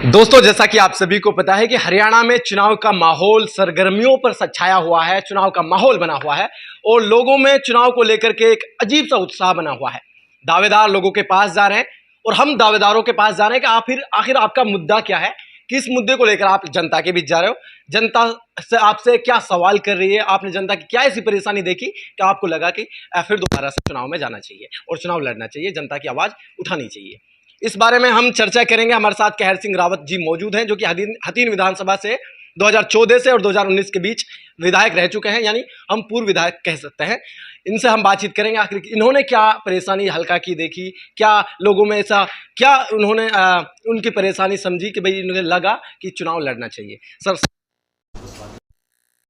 दोस्तों, जैसा कि आप सभी को पता है कि हरियाणा में चुनाव का माहौल सरगर्मियों पर छाया हुआ है। चुनाव का माहौल बना हुआ है और लोगों में चुनाव को लेकर के एक अजीब सा उत्साह बना हुआ है। दावेदार लोगों के पास जा रहे हैं और हम दावेदारों के पास जा रहे हैं कि आखिर आपका मुद्दा क्या है, किस मुद्दे को लेकर आप जनता के बीच जा रहे हो, जनता से आपसे क्या सवाल कर रही है, आपने जनता की क्या ऐसी परेशानी देखी कि आपको लगा कि फिर दोबारा से चुनाव में जाना चाहिए और चुनाव लड़ना चाहिए, जनता की आवाज़ उठानी चाहिए। इस बारे में हम चर्चा करेंगे। हमारे साथ कहर सिंह रावत जी मौजूद हैं, जो कि हथीन विधानसभा से 2014 से और 2019 के बीच विधायक रह चुके हैं, यानी हम पूर्व विधायक कह सकते हैं। इनसे हम बातचीत करेंगे आखिर इन्होंने क्या परेशानी हल्का की देखी, क्या लोगों में ऐसा क्या उन्होंने उनकी परेशानी समझी कि भाई इन्हें लगा कि चुनाव लड़ना चाहिए। सर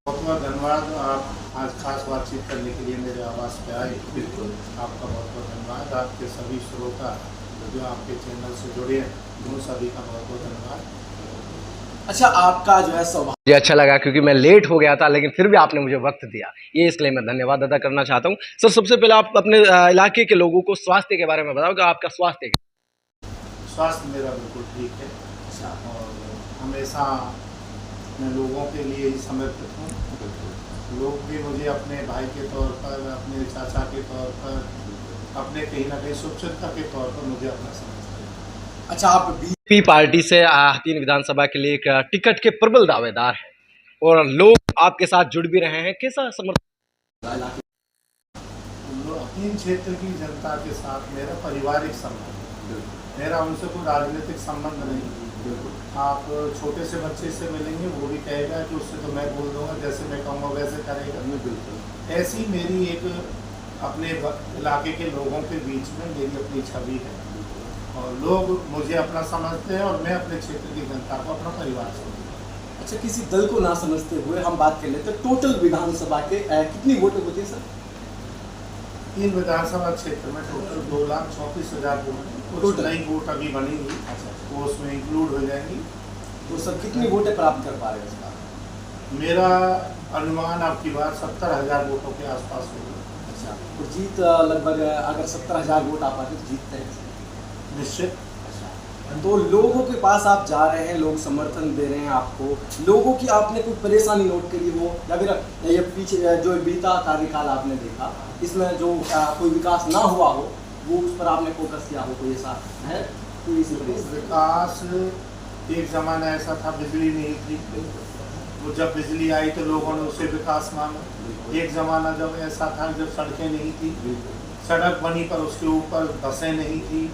बहुत बहुत धन्यवाद। आप आज खास बातचीत करने के लिए मेरे आवास पे आए। बिल्कुल आपका बहुत बहुत धन्यवाद। आपके सभी श्रोता जो आपके चैनल से जुड़े हैं उन सभी का बहुत बहुत धन्यवाद। अच्छा, आपका जो है स्वभाव मुझे अच्छा लगा, क्योंकि मैं लेट हो गया था लेकिन फिर भी आपने मुझे वक्त दिया, ये इसलिए मैं धन्यवाद अदा करना चाहता हूँ। सर, सबसे पहले आप अपने इलाके के लोगों को स्वास्थ्य के बारे में बताओ कि आपका स्वास्थ्य स्वास्थ्य मेरा बिल्कुल ठीक है। अच्छा, और हमेशा मैं लोगों के लिए ही समर्पित हूँ। लोग भी मुझे अपने भाई के तौर पर, अपने चाचा के तौर पर, अपने कहीं ना कहीं शुभचिंतक के तौर पर मुझे अपना समझते हैं। अच्छा, आप बीजेपी पार्टी से हथीन विधानसभा के लिए एक टिकट के प्रबल दावेदार हैं और लोग आपके साथ जुड़ भी रहे हैं, कैसा समर्थन? हथीन क्षेत्र की जनता के साथ मेरा पारिवारिक संबंध, मेरा उनसे कोई राजनीतिक संबंध नहीं। आप छोटे से बच्चे से मिलेंगे, वो भी कहेगा कि उससे तो मैं बोल दूंगा, जैसे मैं कहूँगा वैसे करेगा। बिल्कुल ऐसी मेरी एक अपने इलाके के लोगों के बीच में मेरी अपनी छवि है और लोग मुझे अपना समझते हैं और मैं अपने क्षेत्र की जनता को अपना परिवार समझता हूँ। अच्छा, किसी दल को ना समझते हुए हम बात कर लेते हैं टोटल विधानसभा के कितनी वोटें होती है सर? 3 विधानसभा क्षेत्र में टोटल 2,34,000 वोट। कुछ नई वोट अभी बनेंगी, वो उसमें इंक्लूड हो जाएंगी। तो सर कितनी वोटें प्राप्त कर पा रहे हैं इसका? मेरा अनुमान अब की बार 70,000 वोटों के आसपास होगी। अच्छा, तो जीत लगभग अगर 70,000 वोट आ पाते तो जीतते हैं निश्चित। तो लोगों के पास आप जा रहे हैं, लोग समर्थन दे रहे हैं आपको, लोगों की आपने कोई परेशानी नोट करी हो या फिर ये पीछे जो बीता कार्यकाल आपने देखा इसमें जो कोई विकास ना हुआ हो वो उस पर आपने फोकस किया हो, कोई ऐसा है? कोई इसी विकास, एक ज़माना ऐसा था बिजली नहीं थी, वो जब बिजली आई तो लोगों ने उसे विकास माना। एक ज़माना जब ऐसा था जब सड़कें नहीं थी, सड़क बनी पर उसके ऊपर बसें नहीं थी,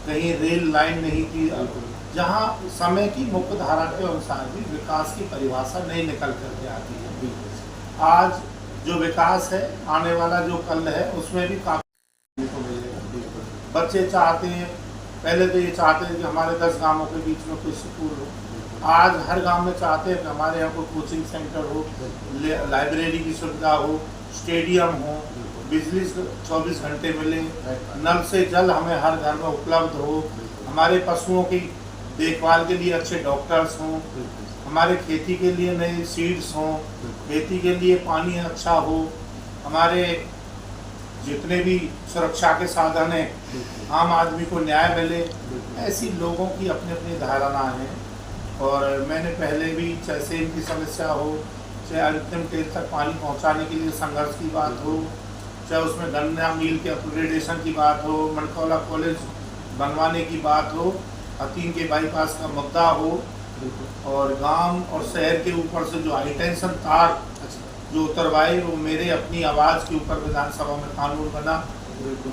कहीं रेल लाइन नहीं थी। जहाँ समय की मुख्य धारा के अनुसार भी विकास की परिभाषा नहीं निकल करके आती है। आज जो विकास है, आने वाला जो कल है, उसमें भी काफ़ी को मिलेगा। बच्चे चाहते हैं, पहले तो ये चाहते हैं कि हमारे 10 गाँवों के बीच में कोई स्कूल हो। आज हर गांव में चाहते हैं कि हमारे यहाँ कोई कोचिंग सेंटर हो, लाइब्रेरी की सुविधा हो, स्टेडियम हो, बिजली 24 घंटे मिले, नल से जल हमें हर घर में उपलब्ध हो, हमारे पशुओं की देखभाल के लिए अच्छे डॉक्टर्स हों, हमारे खेती के लिए नए सीड्स हों, खेती के लिए पानी अच्छा हो, हमारे जितने भी सुरक्षा के साधन हैं, आम आदमी को न्याय मिले। ऐसी लोगों की अपनी अपनी धारणाएँ हैं और मैंने पहले भी, चाहे सेम की समस्या हो, चाहे अंतिम टेल तक पानी पहुंचाने के लिए संघर्ष की बात हो, चाहे उसमें गन्ना मिल के अपग्रेडेशन की बात हो, मनकौला कॉलेज बनवाने की बात हो, हथीन के बाईपास का मुद्दा हो, और गांव और शहर के ऊपर से जो हाई टेंशन तार जो उतरवाए, वो मेरे अपनी आवाज़ के ऊपर विधानसभा में कानून बना।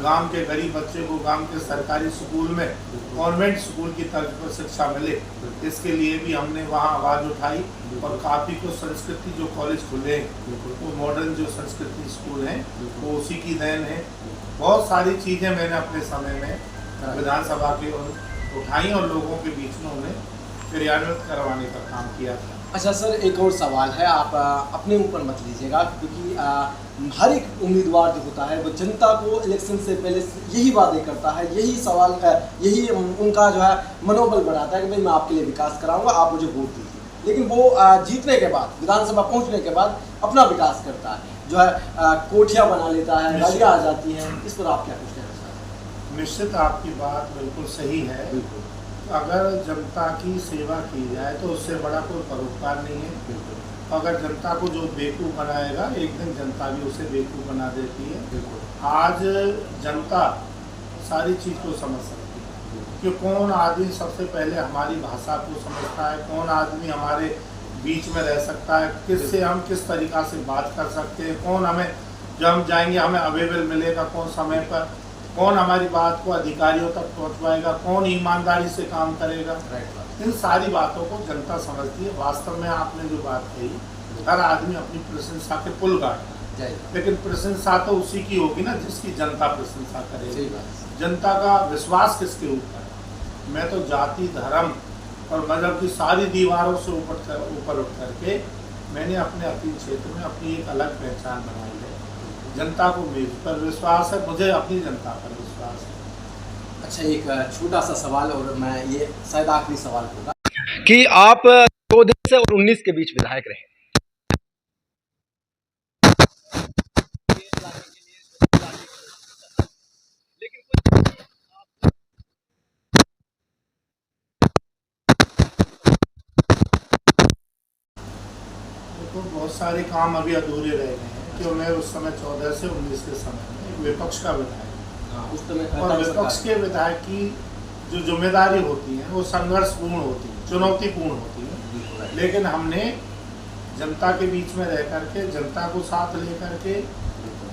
गांव के गरीब बच्चे को गांव के सरकारी स्कूल में कॉन्वेंट स्कूल की तर्ज पर शिक्षा मिले, इसके लिए भी हमने वहां आवाज़ उठाई और काफ़ी कुछ संस्कृति जो कॉलेज खुले हैं, वो मॉडर्न जो संस्कृति स्कूल हैं वो उसी की देन है। बहुत सारी चीज़ें मैंने अपने समय में विधानसभा के उठाई और लोगों के बीच में उन्हें क्रियान्वित करवाने का काम किया था। अच्छा सर, एक और सवाल है, आप अपने ऊपर मत लीजिएगा, क्योंकि हर एक उम्मीदवार जो होता है वो जनता को इलेक्शन से पहले यही वादे करता है, यही सवाल है, यही उनका जो है मनोबल बढ़ाता है कि भाई मैं आपके लिए विकास कराऊंगा, आप मुझे वोट दीजिए। लेकिन वो जीतने के बाद, विधानसभा पहुंचने के बाद अपना विकास करता है, जो है कोठियाँ बना लेता है, गाड़ियाँ आ जाती हैं। इस पर आप क्या कुछ कहना चाहते हैं? निश्चित आपकी बात बिल्कुल सही है। अगर जनता की सेवा की जाए तो उससे बड़ा कोई परोपकार नहीं है। अगर जनता को जो बेवकूफ़ बनाएगा, एक दिन जनता भी उसे बेवकूफ़ बना देती है। आज जनता सारी चीज़ को समझ सकती है कि कौन आदमी सबसे पहले हमारी भाषा को समझता है, कौन आदमी हमारे बीच में रह सकता है, किससे हम किस तरीक़ा से बात कर सकते हैं, कौन हमें जब हम जाएंगे हमें अवेलेबल मिलेगा, कौन समय पर, कौन हमारी बात को अधिकारियों तक पहुंचवाएगा, कौन ईमानदारी से काम करेगा। इन सारी बातों को जनता समझती है। वास्तव में आपने जो बात कही, हर आदमी अपनी प्रशंसा के पुल गाड़ता है, लेकिन प्रशंसा तो उसी की होगी ना जिसकी जनता प्रशंसा करेगी। जनता का विश्वास किसके ऊपर है? मैं तो जाति, धर्म और मजहब की सारी दीवारों से ऊपर उठ करके मैंने अपने अपील क्षेत्र में अपनी एक अलग पहचान बनाई है। जनता को मेरे पर विश्वास है, मुझे अपनी जनता पर विश्वास है। अच्छा, एक छोटा सा सवाल, और मैं ये शायद आखिरी सवाल होगा कि आप 14 से और 19 के बीच विधायक रहे। तो बहुत सारे काम अभी अधूरे रह गए हैं कि मैं उस समय 14 से 19 के समय में एक विपक्ष का विधायक, उस समय और विपक्ष के विधायक की जो जिम्मेदारी होती है वो संघर्षपूर्ण होती है, चुनौतीपूर्ण होती है। लेकिन हमने जनता के बीच में रह करके, जनता को साथ ले करके,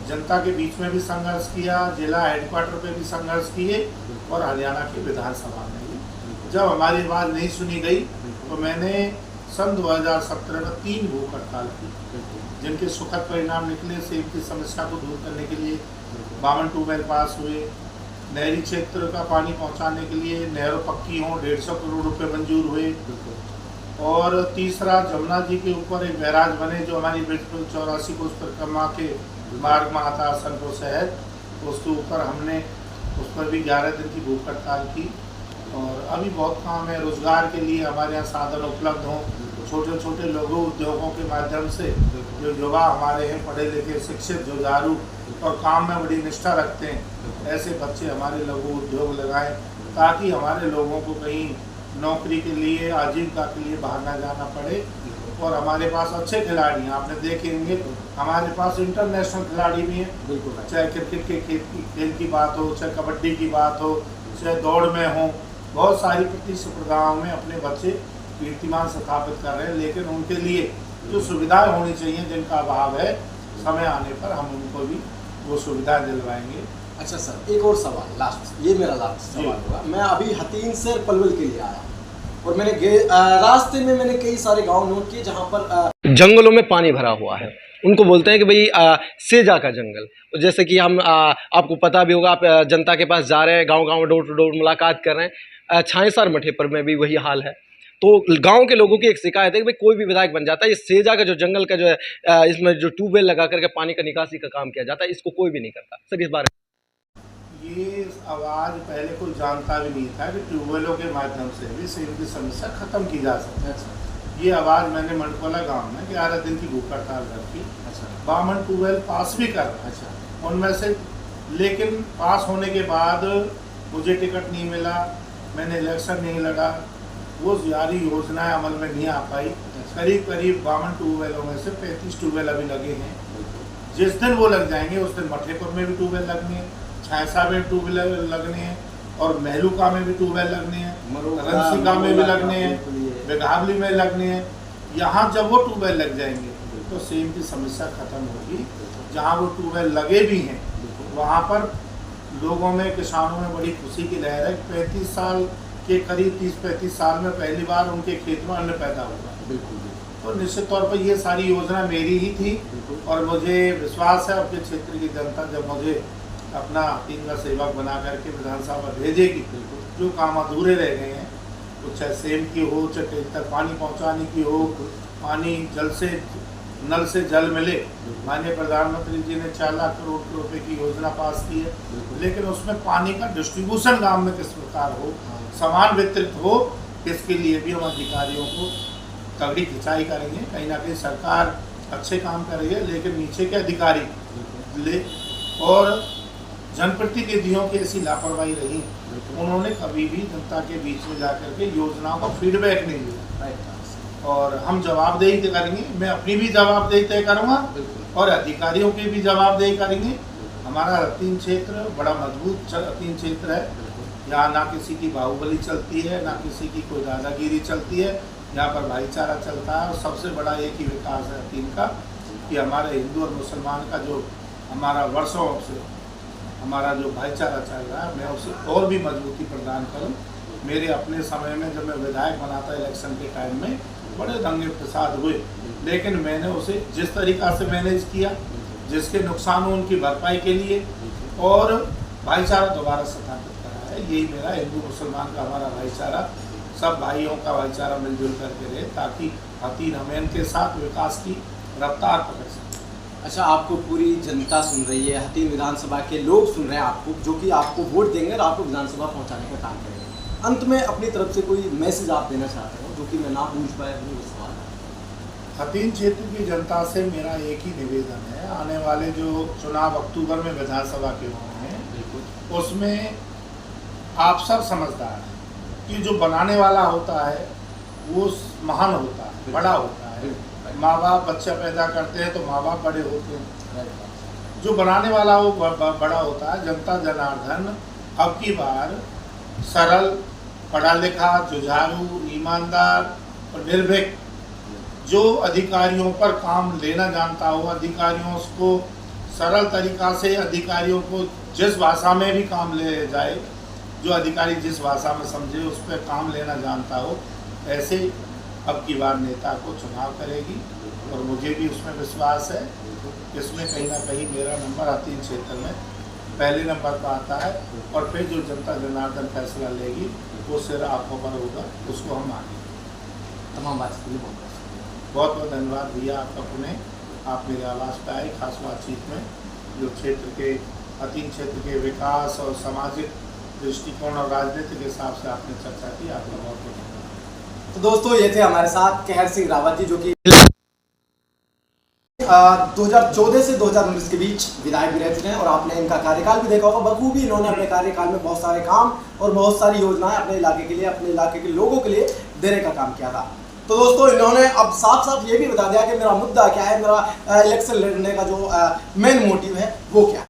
जनता के बीच में भी संघर्ष किया, जिला हेडक्वार्टर पे भी संघर्ष किए, और हरियाणा की विधानसभा में भी जब हमारी आवाज़ नहीं सुनी गई तो मैंने सन 2017 में 3 भूख हड़ताल की, जिनके सुखद परिणाम निकले। सेब की समस्या को दूर करने के लिए 52 ट्यूबवेल पास हुए, नहरी क्षेत्र का पानी पहुंचाने के लिए नहरों पक्की हों 150 करोड़ रुपए मंजूर हुए, और तीसरा जमुना जी के ऊपर एक बैराज बने जो हमारी 84 कोस परिक्रमा के मार्ग में आता सनपुर शहर, उसके ऊपर हमने उस पर भी 11 दिन की भूख हड़ताल की। और अभी बहुत काम है, रोजगार के लिए हमारे यहाँ साधन उपलब्ध हों, छोटे छोटे लघु उद्योगों के माध्यम से जो युवा हमारे हैं पढ़े लिखे शिक्षित जुझारू और काम में बड़ी निष्ठा रखते हैं, ऐसे बच्चे हमारे लघु उद्योग लगाएं ताकि हमारे लोगों को कहीं नौकरी के लिए, आजीविका के लिए बाहर ना जाना पड़े। और हमारे पास अच्छे खिलाड़ी हैं, आपने देखेंगे हमारे पास इंटरनेशनल खिलाड़ी भी हैं, चाहे क्रिकेट के खेल की बात हो, चाहे कबड्डी की बात हो, चाहे दौड़ में हो, बहुत सारी प्रतिस्पर्धाओं में अपने बच्चे कीर्तिमान स्थापित कर रहे हैं। लेकिन उनके लिए जो सुविधाएं होनी चाहिए जिनका अभाव है, समय आने पर हम उनको भी वो सुविधा दिलवाएंगे। अच्छा सर, एक और सवाल लास्ट, ये मेरा लास्ट सवाल होगा। मैं अभी हथीन से पलवल के लिए आया और मैंने रास्ते में मैंने कई सारे गांव नोट किए जहां पर जंगलों में पानी भरा हुआ है। उनको बोलते हैं कि भाई सेजा का जंगल। जैसे कि हम आपको पता भी होगा, आप जनता के पास जा रहे हैं, गांव-गांव डोर टू डोर मुलाकात कर रहे हैं। छाएसर मठे पर में भी वही हाल है। तो गांव के लोगों की एक शिकायत है कि भाई कोई भी विधायक बन जाता है, ये सेजा का जो जंगल का जो है इसमें जो ट्यूबवेल लगा करके पानी का निकासी का काम किया जाता है, इसको कोई भी नहीं करता। सर इस बारे ये आवाज़ पहले कोई जानता भी नहीं था कि ट्यूबवेलों के माध्यम से भी सेब की समस्या खत्म की जा सकती है। ये आवाज़ मैंने मंडकोला गांव में 11 दिन की भूख हड़ताल रखी। 52 ट्यूबवेल पास भी कर उनमें से, लेकिन पास होने के बाद मुझे टिकट नहीं मिला, मैंने इलेक्शन नहीं लड़ा, वो सारी योजनाएं अमल में नहीं आ पाई। करीब करीब 52 ट्यूबवेलों में से 35 ट्यूबवेल अभी लगे हैं। जिस दिन वो लग जाएंगे उस दिन मठेपुर में भी ट्यूबवेल लगने हैं, छायसा में ट्यूबवेल लगने हैं, और महलूका में भी ट्यूबवेल लगने हैं, रंसिका में भी लगने हैं, बेघावली में लगने हैं। यहाँ जब वो ट्यूबवेल लग जाएंगे तो सेम की समस्या खत्म होगी। जहाँ वो ट्यूबवेल लगे भी हैं वहाँ पर लोगों में, किसानों में बड़ी खुशी की लहर है। 35 साल के करीब 30-35 साल में पहली बार उनके खेत में अन्न पैदा हुआ। तो निश्चित तौर पर ये सारी योजना मेरी ही थी, और मुझे विश्वास है आपके क्षेत्र की जनता जब मुझे अपना टीम का सेवक बना करके विधानसभा भेजेगी, जो काम अधूरे रह गए हैं, तो चाहे सेम की हो, चाहे कहीं तक पानी पहुंचाने की हो, पानी जल से नल से जल मिले। माननीय प्रधानमंत्री जी ने 4 लाख करोड़ रुपए की योजना पास की है, लेकिन उसमें पानी का डिस्ट्रीब्यूशन गांव में किस प्रकार हो, समान वितरित हो, इसके लिए भी हम अधिकारियों को तगड़ी खिंचाई करेंगे। कहीं ना कहीं सरकार अच्छे काम कर रही है, लेकिन नीचे के अधिकारी ले और जनप्रतिनिधियों की ऐसी लापरवाही रही उन्होंने कभी भी जनता के बीच में जाकर के योजनाओं का फीडबैक नहीं दिया। और हम जवाबदेही करेंगे, मैं अपनी भी जवाबदेही तय करूँगा और अधिकारियों की भी जवाबदेही करेंगे। हमारा रत्तीन क्षेत्र बड़ा मजबूत रत्तीन क्षेत्र है, यहाँ ना किसी की बाहुबली चलती है, ना किसी की कोई दादागिरी चलती है, यहाँ पर भाईचारा चलता है। और सबसे बड़ा एक ही विकास है रत्तीन का कि हमारे हिंदू और मुसलमान का जो हमारा वर्षों से हमारा जो भाईचारा चल रहा है, मैं उसे और भी मजबूती प्रदान करूं। मेरे अपने समय में जब मैं विधायक बना था इलेक्शन के टाइम में बड़े दंगे फसाद हुए, लेकिन मैंने उसे जिस तरीक़ा से मैनेज किया, जिसके नुकसान हो उनकी भरपाई के लिए और भाईचारा दोबारा स्थापित करा है। यही मेरा हिंदू मुसलमान का हमारा भाईचारा, सब भाइयों का भाईचारा मिलजुल करके रहे, ताकि हतीन हमेन के साथ विकास की रफ्तार पकड़ सके। अच्छा, आपको पूरी जनता सुन रही है, हतीन विधानसभा के लोग सुन रहे हैं आपको, जो कि आपको वोट देंगे और आपको विधानसभा पहुंचाने का काम करेंगे। अंत में अपनी तरफ से कोई मैसेज आप देना चाहते हो जो कि मैं ना पूछ पाया हूँ इस सवाल। हतीन क्षेत्र की जनता से मेरा एक ही निवेदन है, आने वाले जो चुनाव अक्टूबर में विधानसभा के होने हैं, उसमें आप सब समझदार हैं कि जो बनाने वाला होता है वो महान होता है, बड़ा होता है। माँ बाप बच्चा पैदा करते हैं तो माँ बाप बड़े होते हैं, जो बनाने वाला वो बड़ा होता है। जनता जनार्दन अब की बार सरल, पढ़ा लिखा, जुझारू, ईमानदार और निर्भीक, जो अधिकारियों पर काम लेना जानता हो, अधिकारियों को सरल तरीक़ा से, अधिकारियों को जिस भाषा में भी काम ले जाए, जो अधिकारी जिस भाषा में समझे उस पर काम लेना जानता हो, ऐसे अब की बार नेता को चुनाव करेगी। और मुझे भी उसमें विश्वास है, इसमें कहीं ना कहीं मेरा नंबर हतीन क्षेत्र में पहले नंबर पर आता है। और फिर जो जनता जनार्दन फैसला लेगी वो सिर आँखों पर होगा, उसको हम मानेंगे। तमाम बात के लिए बहुत बहुत धन्यवाद भैया आपका। पुनः आप मेरे आवास पर आए, खास बातचीत में जो क्षेत्र के हतीन क्षेत्र के विकास और सामाजिक दृष्टिकोण और राजनीतिक हिसाब से आपने चर्चा की, आपका बहुत बहुत धन्यवाद। तो दोस्तों, ये थे हमारे साथ कहर सिंह रावत जी, जो कि 2014 से 2019 के बीच विधायक भी रह चुके हैं और आपने इनका कार्यकाल भी देखा होगा। बखूबी इन्होंने अपने कार्यकाल में बहुत सारे काम और बहुत सारी योजनाएं अपने इलाके के लिए, अपने इलाके के लोगों के लिए देने का काम किया था। तो दोस्तों, इन्होंने अब साफ साफ ये भी बता दिया कि मेरा मुद्दा क्या है, मेरा इलेक्शन लड़ने का जो मेन मोटिव है वो क्या है।